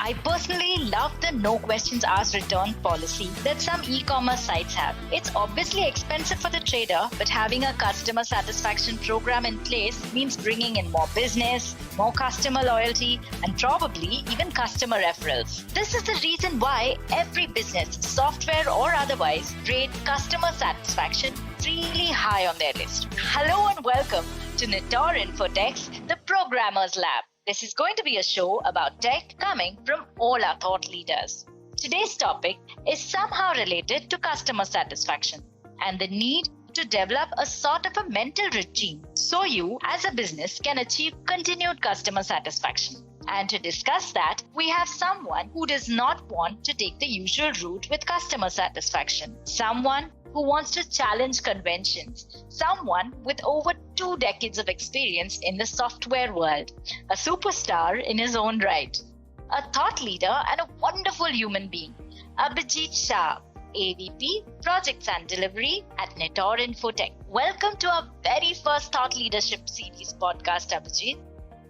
I personally love the no questions asked return policy that some e-commerce sites have. It's obviously expensive for the trader, but having a customer satisfaction program in place means bringing in more business, more customer loyalty, and probably even customer referrals. This is the reason why every business, software or otherwise, rates customer satisfaction really high on their list. Hello and welcome to Nitor Infotech's The Programmer's Lab. This is going to be a show about tech coming from all our thought leaders. Today's topic is somehow related to customer satisfaction and the need to develop a sort of a mental regime so you as a business can achieve continued customer satisfaction. And to discuss that, we have someone who does not want to take the usual route with customer satisfaction. Someone who wants to challenge conventions. Someone with over 2 decades of experience in the software world. A superstar in his own right. A thought leader and a wonderful human being. Abhijeet Shah, AVP, Projects and Delivery at Nitor Infotech. Welcome to our very first Thought Leadership Series podcast, Abhijeet.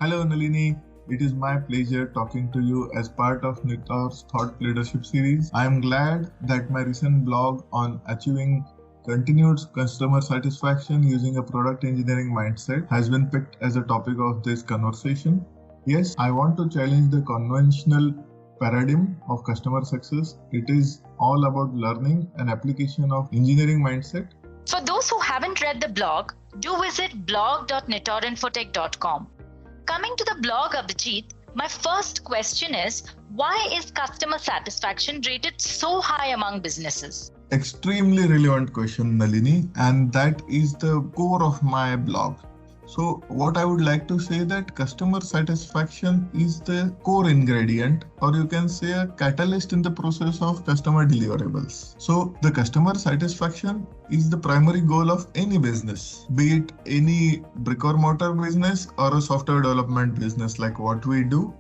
Hello, Nalini. It is my pleasure talking to you as part of Nitor's Thought Leadership Series. I am glad that my recent blog on achieving continued customer satisfaction using a product engineering mindset has been picked as a topic of this conversation. Yes, I want to challenge the conventional paradigm of customer success. It is all about learning and application of engineering mindset. For those who haven't read the blog, do visit blog.nitorinfotech.com. Coming to the blog, Abhijeet, my first question is, why is customer satisfaction rated so high among businesses? Extremely relevant question, Nalini, and that is the core of my blog. So what I would like to say that customer satisfaction is the core ingredient, or you can say a catalyst in the process of customer deliverables. So the customer satisfaction is the primary goal of any business, be it any brick or mortar business or a software development business like what we do.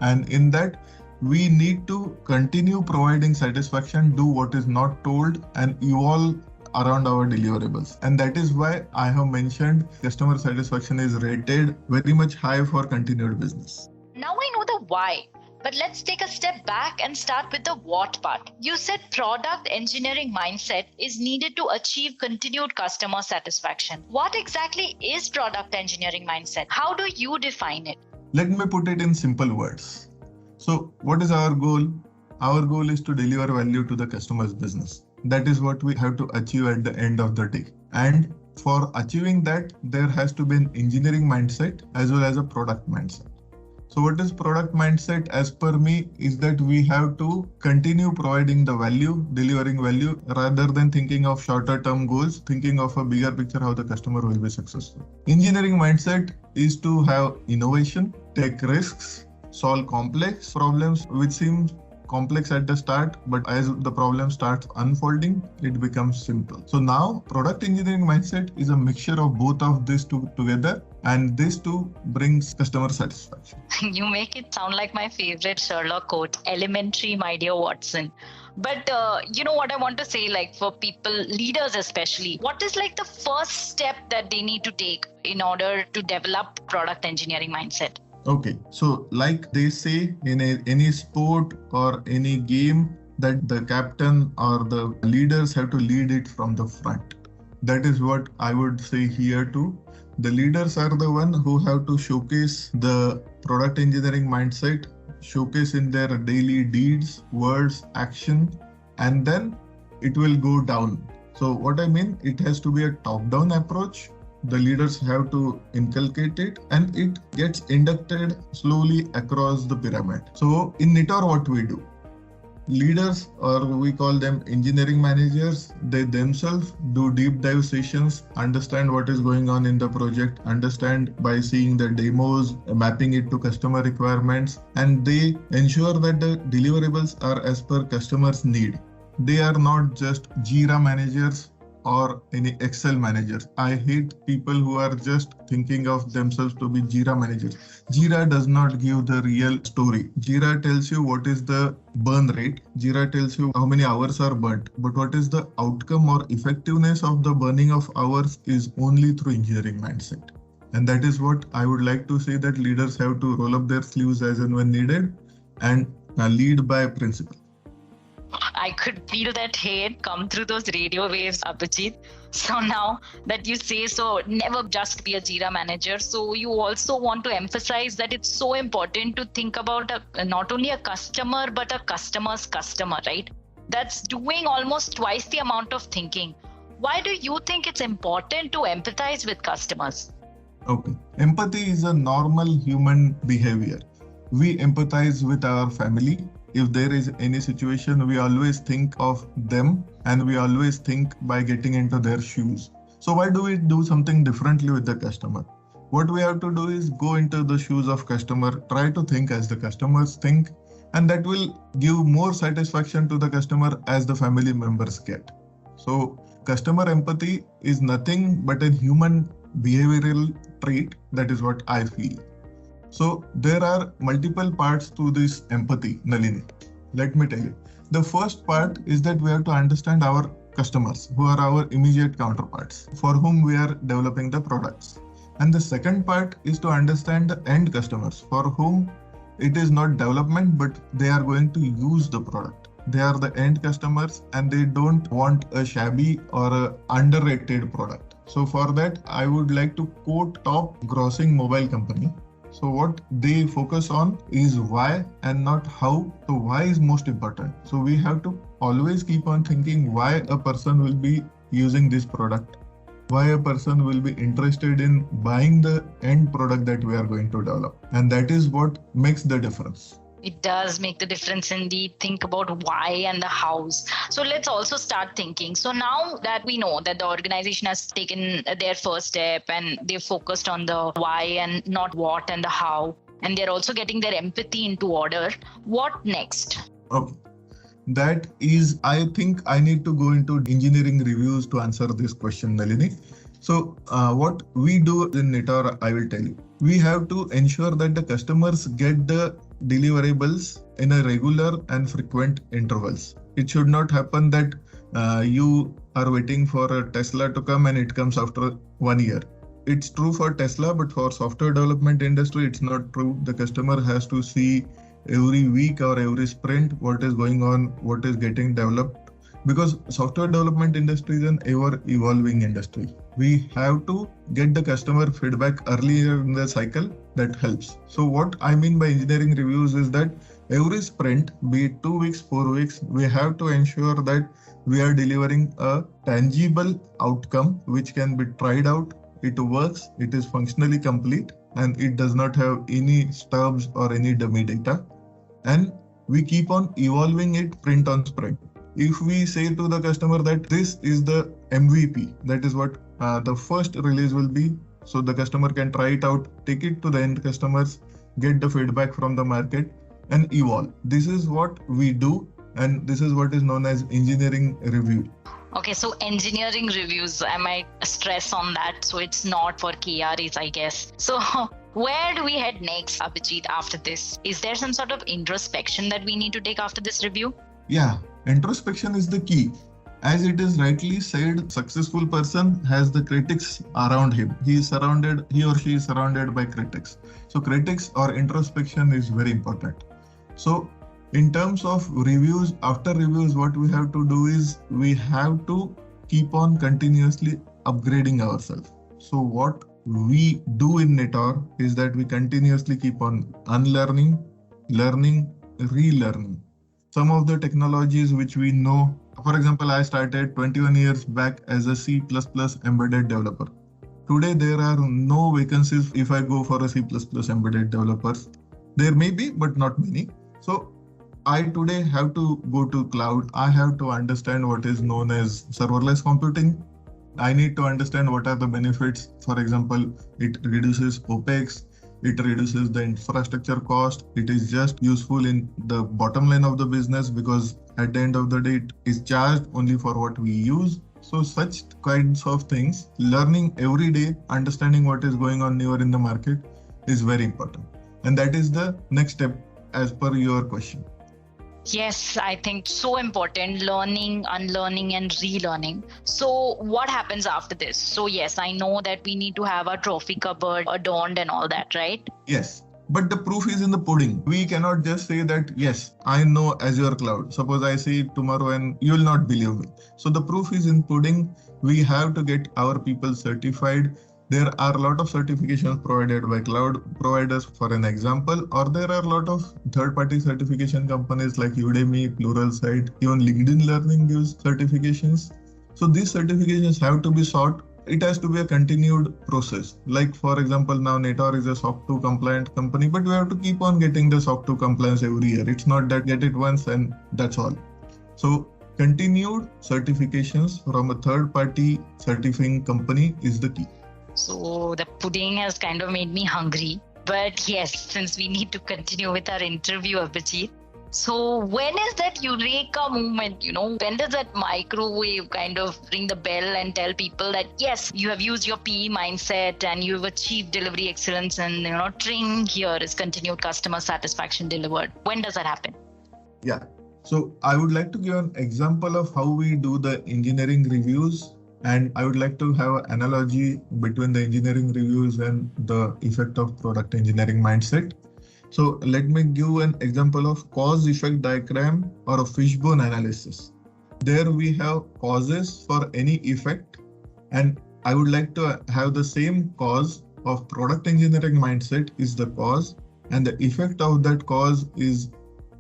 And in that, we need to continue providing satisfaction, do what is not told, and evolve around our deliverables. And that is why I have mentioned customer satisfaction is rated very much high for continued business. Now I know the why, but let's take a step back and start with the what part. You said product engineering mindset is needed to achieve continued customer satisfaction. What exactly is product engineering mindset? How do you define it? Let me put it in simple words. So what is our goal? Our goal is to deliver value to the customer's business. That is what we have to achieve at the end of the day. And for achieving that, there has to be an engineering mindset as well as a product mindset. So what is product mindset as per me is that we have to continue providing the value, delivering value rather than thinking of shorter term goals, thinking of a bigger picture how the customer will be successful. Engineering mindset is to have innovation, take risks, solve complex problems which seem complex at the start, but as the problem starts unfolding, it becomes simple. So now product engineering mindset is a mixture of both of these two together, and this too brings customer satisfaction. You make it sound like my favorite Sherlock quote, elementary, my dear Watson. But you know what I want to say, like for people, leaders especially, what is like the first step that they need to take in order to develop product engineering mindset? Okay, so like they say in any sport or any game that the captain or the leaders have to lead it from the front. That is what I would say here too. The leaders are the one who have to showcase the product engineering mindset, showcase in their daily deeds, words, action, and then it will go down. So what I mean, it has to be a top-down approach. The leaders have to inculcate it and it gets inducted slowly across the pyramid. So in Nitor, what we do? Leaders, or we call them engineering managers, they themselves do deep dive sessions, understand what is going on in the project, understand by seeing the demos, mapping it to customer requirements, and they ensure that the deliverables are as per customer's need. They are not just Jira managers or any Excel managers. I hate people who are just thinking of themselves to be Jira managers. Jira does not give the real story. Jira tells you what is the burn rate. Jira tells you how many hours are burnt. But what is the outcome or effectiveness of the burning of hours is only through engineering mindset. And that is what I would like to say, that leaders have to roll up their sleeves as and when needed and lead by principle. I could feel that hate come through those radio waves, Abhijeet. So now that you say so, never just be a Jira manager. So you also want to emphasize that it's so important to think about not only a customer, but a customer's customer, right? That's doing almost twice the amount of thinking. Why do you think it's important to empathize with customers? Okay. Empathy is a normal human behavior. We empathize with our family. If there is any situation, we always think of them and we always think by getting into their shoes. So why do we do something differently with the customer? What we have to do is go into the shoes of customer, try to think as the customers think, and that will give more satisfaction to the customer as the family members get. So customer empathy is nothing but a human behavioral trait. That is what I feel. So there are multiple parts to this empathy, Nalini. Let me tell you. The first part is that we have to understand our customers, who are our immediate counterparts, for whom we are developing the products. And the second part is to understand the end customers, for whom it is not development, but they are going to use the product. They are the end customers and they don't want a shabby or a underrated product. So for that, I would like to quote top grossing mobile company. So what they focus on is why and not how. So why is most important. So we have to always keep on thinking why a person will be using this product, why a person will be interested in buying the end product that we are going to develop. And that is what makes the difference. It does make the difference indeed. Think about why and the hows. So let's also start thinking. So now that we know that the organization has taken their first step and they've focused on the why and not what and the how, and they're also getting their empathy into order, what next? Okay. That is, I think I need to go into engineering reviews to answer this question, Nalini. So what we do in Nitor, I will tell you. We have to ensure that the customers get the deliverables in a regular and frequent intervals. It should not happen that you are waiting for a Tesla to come and it comes after 1 year. It's true for Tesla, but for software development industry, it's not true. The customer has to see every week or every sprint what is going on, what is getting developed, because software development industry is an ever evolving industry. We have to get the customer feedback earlier in the cycle. That helps. So what I mean by engineering reviews is that every sprint, be it 2 weeks, 4 weeks, we have to ensure that we are delivering a tangible outcome which can be tried out. It works, it is functionally complete, and it does not have any stubs or any dummy data. And we keep on evolving it sprint on sprint. If we say to the customer that this is the MVP, that is what the first release will be, so the customer can try it out, take it to the end customers, get the feedback from the market, and evolve. This is what we do, and this is what is known as engineering review. Okay, so engineering reviews, I might stress on that. So it's not for KRAs, I guess. So where do we head next, Abhijeet, after this? Is there some sort of introspection that we need to take after this review? Yeah, introspection is the key. As it is rightly said, successful person has the critics around him. He or she is surrounded by critics. So critics or introspection is very important. So in terms of reviews, after reviews, what we have to do is we have to keep on continuously upgrading ourselves. So what we do in Nitor is that we continuously keep on unlearning, learning, relearning. Some of the technologies which we know, for example, I started 21 years back as a C++ embedded developer. Today, there are no vacancies if I go for a C++ embedded developers. There may be, but not many. So I today have to go to cloud. I have to understand what is known as serverless computing. I need to understand what are the benefits. For example, it reduces OPEX. It reduces the infrastructure cost. It is just useful in the bottom line of the business because at the end of the day, it is charged only for what we use. So such kinds of things, learning every day, understanding what is going on newer in the market is very important. And that is the next step as per your question. Yes, I think so important, learning, unlearning and relearning. So what happens after this? So yes, I know that we need to have our trophy cupboard adorned and all that, right? Yes, But the proof is in the pudding. We cannot just say that, yes, I know Azure Cloud. Suppose I say tomorrow and you will not believe me. So the proof is in pudding. We have to get our people certified. There are a lot of certifications provided by cloud providers, for an example, or there are a lot of third-party certification companies like Udemy, Pluralsight, even LinkedIn Learning gives certifications. So these certifications have to be sought. It has to be a continued process. Like, for example, now Nitor is a SOC 2 compliant company, but we have to keep on getting the SOC 2 compliance every year. It's not that get it once and that's all. So continued certifications from a third-party certifying company is the key. So the pudding has kind of made me hungry. But yes, since we need to continue with our interview, Abhijeet. So when is that eureka moment, when does that microwave kind of ring the bell and tell people that, yes, you have used your PE mindset and you've achieved delivery excellence and, tring here is continued customer satisfaction delivered. When does that happen? Yeah. So I would like to give an example of how we do the engineering reviews. And I would like to have an analogy between the engineering reviews and the effect of product engineering mindset. So let me give an example of cause-effect diagram or a fishbone analysis. There we have causes for any effect, and I would like to have the same cause of product engineering mindset is the cause, and the effect of that cause is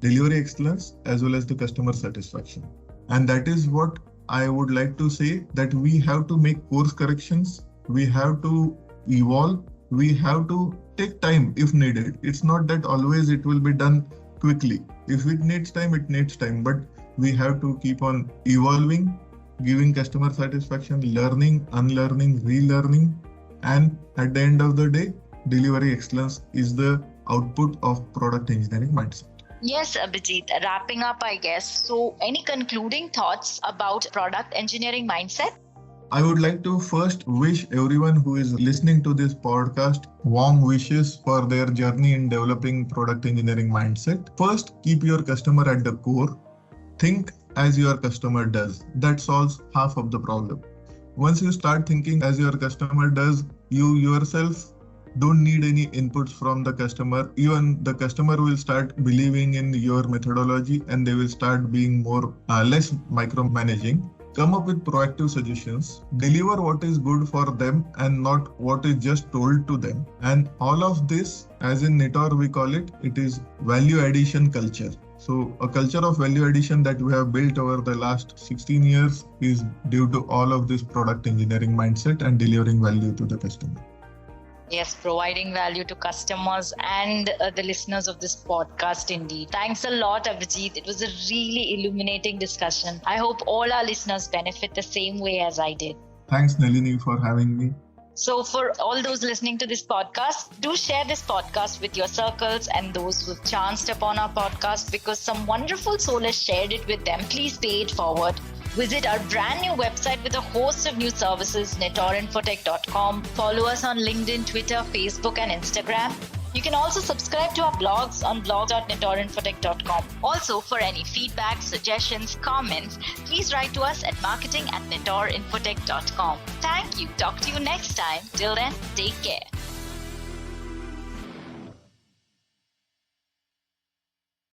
delivery excellence as well as the customer satisfaction. And that is what I would like to say, that we have to make course corrections, we have to evolve, we have to take time if needed. It's not that always it will be done quickly. If it needs time, it needs time. But we have to keep on evolving, giving customer satisfaction, learning, unlearning, relearning. And at the end of the day, delivery excellence is the output of product engineering mindset. Yes, Abhijeet, wrapping up, I guess. So any concluding thoughts about product engineering mindset? I would like to first wish everyone who is listening to this podcast warm wishes for their journey in developing product engineering mindset. First, keep your customer at the core. Think as your customer does. That solves half of the problem. Once you start thinking as your customer does, you yourself don't need any inputs from the customer. Even the customer will start believing in your methodology and they will start being less micromanaging. Come up with proactive suggestions, deliver what is good for them and not what is just told to them. And all of this, as in Nitor we call it is value addition culture. So a culture of value addition that we have built over the last 16 years is due to all of this product engineering mindset and delivering value to the customer. Yes, providing value to customers and the listeners of this podcast indeed. Thanks a lot, Abhijeet. It was a really illuminating discussion. I hope all our listeners benefit the same way as I did. Thanks, Nalini, for having me. So for all those listening to this podcast, do share this podcast with your circles and those who've chanced upon our podcast, because some wonderful soul has shared it with them. Please pay it forward. Visit our brand new website with a host of new services, nitorinfotech.com. Follow us on LinkedIn, Twitter, Facebook, and Instagram. You can also subscribe to our blogs on blog.nitorinfotech.com. Also, for any feedback, suggestions, comments, please write to us at marketing@nitorinfotech.com. Thank you. Talk to you next time. Till then, take care.